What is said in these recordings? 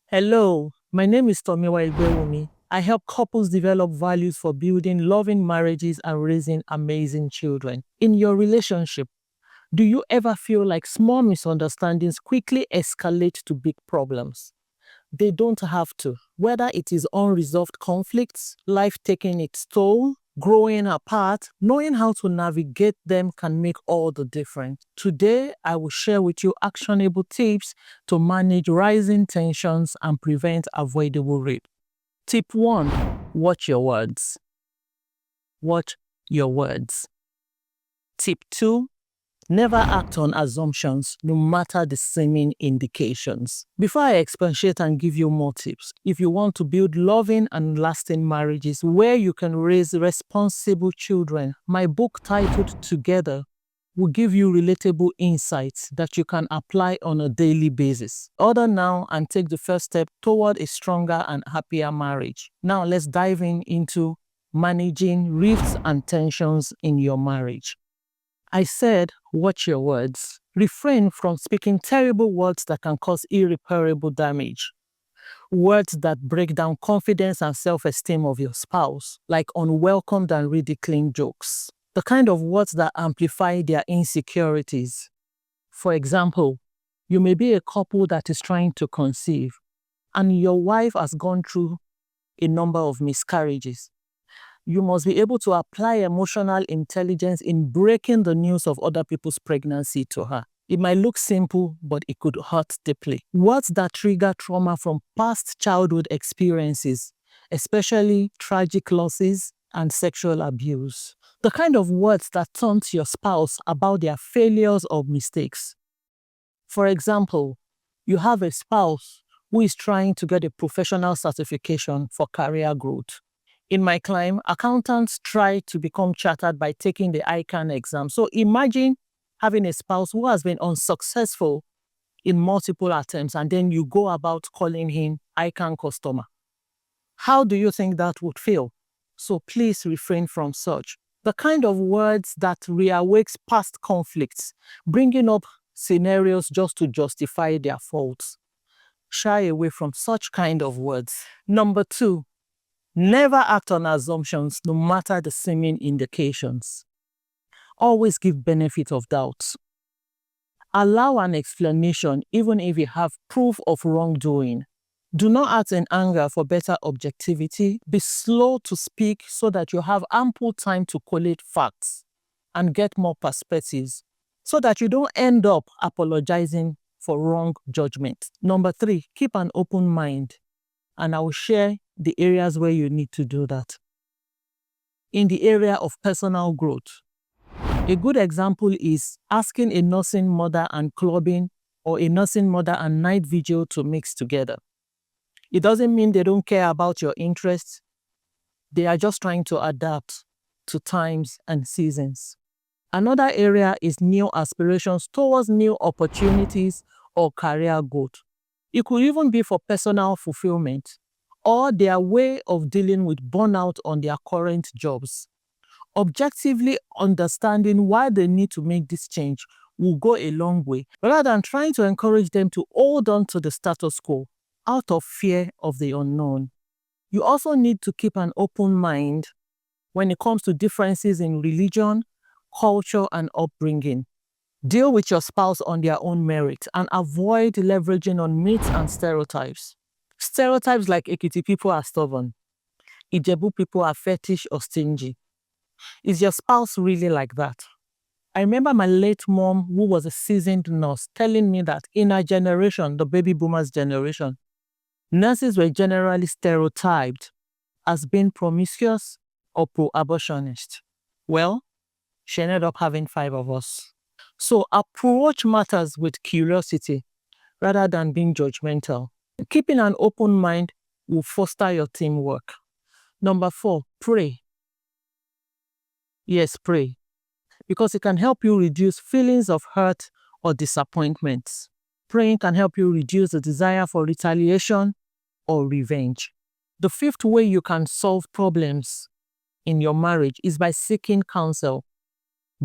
Hello, my name is Tomiwa Egbewumi. I help couples develop values for building loving marriages and raising amazing children. In your relationship, do you ever feel like small misunderstandings quickly escalate to big problems? They don't have to. Whether it is unresolved conflicts, life taking its toll, growing apart, knowing how to navigate them can make all the difference. Today, I will share with you actionable tips to manage rising tensions and prevent avoidable rape. Tip 1. Watch your words. Watch your words. Tip 2. Never act on assumptions, no matter the seeming indications. Before I expatiate and give you more tips, if you want to build loving and lasting marriages where you can raise responsible children, my book titled Together will give you relatable insights that you can apply on a daily basis. Order now and take the first step toward a stronger and happier marriage. Now let's dive into managing rifts and tensions in your marriage. I said, watch your words. Refrain from speaking terrible words that can cause irreparable damage. Words that break down confidence and self-esteem of your spouse, like unwelcomed and ridiculing jokes. The kind of words that amplify their insecurities. For example, you may be a couple that is trying to conceive, and your wife has gone through a number of miscarriages. You must be able to apply emotional intelligence in breaking the news of other people's pregnancy to her. It might look simple, but it could hurt deeply. Words that trigger trauma from past childhood experiences, especially tragic losses and sexual abuse. The kind of words that taunt your spouse about their failures or mistakes. For example, you have a spouse who is trying to get a professional certification for career growth. In my climb, accountants try to become chartered by taking the ICANN exam. So imagine having a spouse who has been unsuccessful in multiple attempts, and then you go about calling him ICANN customer. How do you think that would feel? So please refrain from such. The kind of words that reawakes past conflicts, bringing up scenarios just to justify their faults. Shy away from such kind of words. Number 2. Never act on assumptions, no matter the seeming indications. Always give benefit of doubt. Allow an explanation even if you have proof of wrongdoing. Do not act in anger for better objectivity. Be slow to speak so that you have ample time to collate facts and get more perspectives so that you don't end up apologizing for wrong judgment. Number 3, keep an open mind. And I will share the areas where you need to do that. In the area of personal growth, a good example is asking a nursing mother and clubbing or a nursing mother and night vigil to mix together. It doesn't mean they don't care about your interests. They are just trying to adapt to times and seasons. Another area is new aspirations towards new opportunities or career growth. It could even be for personal fulfillment or their way of dealing with burnout on their current jobs. Objectively understanding why they need to make this change will go a long way, rather than trying to encourage them to hold on to the status quo out of fear of the unknown. You also need to keep an open mind when it comes to differences in religion, culture, and upbringing. Deal with your spouse on their own merit and avoid leveraging on myths and stereotypes. Stereotypes like Ekiti people are stubborn, Ijebu people are fetish or stingy. Is your spouse really like that? I remember my late mom, who was a seasoned nurse, telling me that in our generation, the baby boomers generation, nurses were generally stereotyped as being promiscuous or pro-abortionist. Well, she ended up having 5 of us. So approach matters with curiosity rather than being judgmental. Keeping an open mind will foster your teamwork. Number 4, pray. Yes, pray. Because it can help you reduce feelings of hurt or disappointment. Praying can help you reduce the desire for retaliation or revenge. The 5th way you can solve problems in your marriage is by seeking counsel,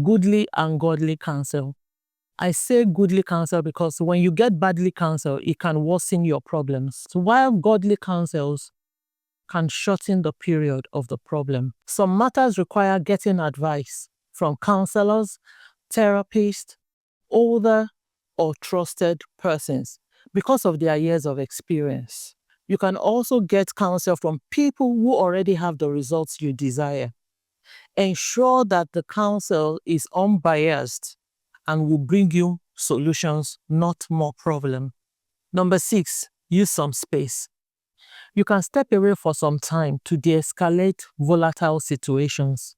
goodly and godly counsel. I say goodly counsel because when you get badly counsel, it can worsen your problems. So while godly counsels can shorten the period of the problem, some matters require getting advice from counselors, therapists, older or trusted persons because of their years of experience. You can also get counsel from people who already have the results you desire. Ensure that the counsel is unbiased and will bring you solutions, not more problem. Number 6, use some space. You can step away for some time to de-escalate volatile situations.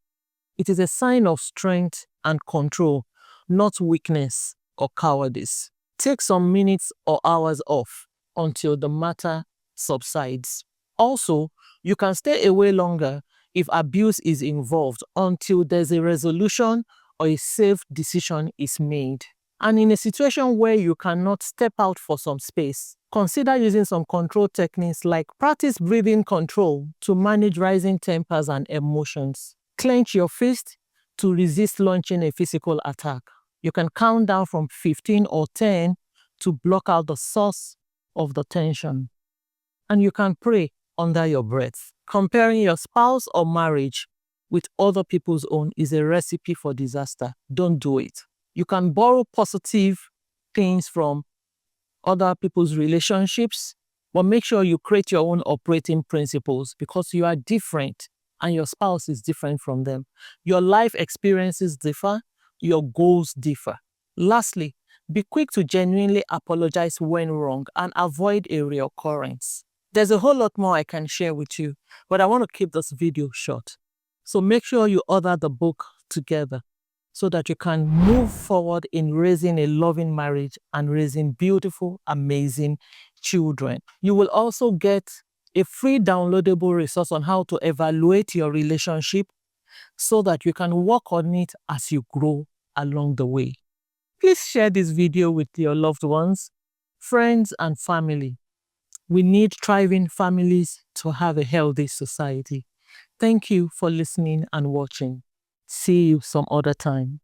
It is a sign of strength and control, not weakness or cowardice. Take some minutes or hours off until the matter subsides. Also, you can stay away longer if abuse is involved until there's a resolution or a safe decision is made. And in a situation where you cannot step out for some space, consider using some control techniques like practice breathing control to manage rising tempers and emotions. Clench your fist to resist launching a physical attack. You can count down from 15 or 10 to block out the source of the tension. And you can pray under your breath. Comparing your spouse or marriage with other people's own is a recipe for disaster. Don't do it. You can borrow positive things from other people's relationships, but make sure you create your own operating principles because you are different and your spouse is different from them. Your life experiences differ, your goals differ. Lastly, be quick to genuinely apologize when wrong and avoid a reoccurrence. There's a whole lot more I can share with you, but I want to keep this video short. So make sure you order the book together so that you can move forward in raising a loving marriage and raising beautiful, amazing children. You will also get a free downloadable resource on how to evaluate your relationship so that you can work on it as you grow along the way. Please share this video with your loved ones, friends, and family. We need thriving families to have a healthy society. Thank you for listening and watching. See you some other time.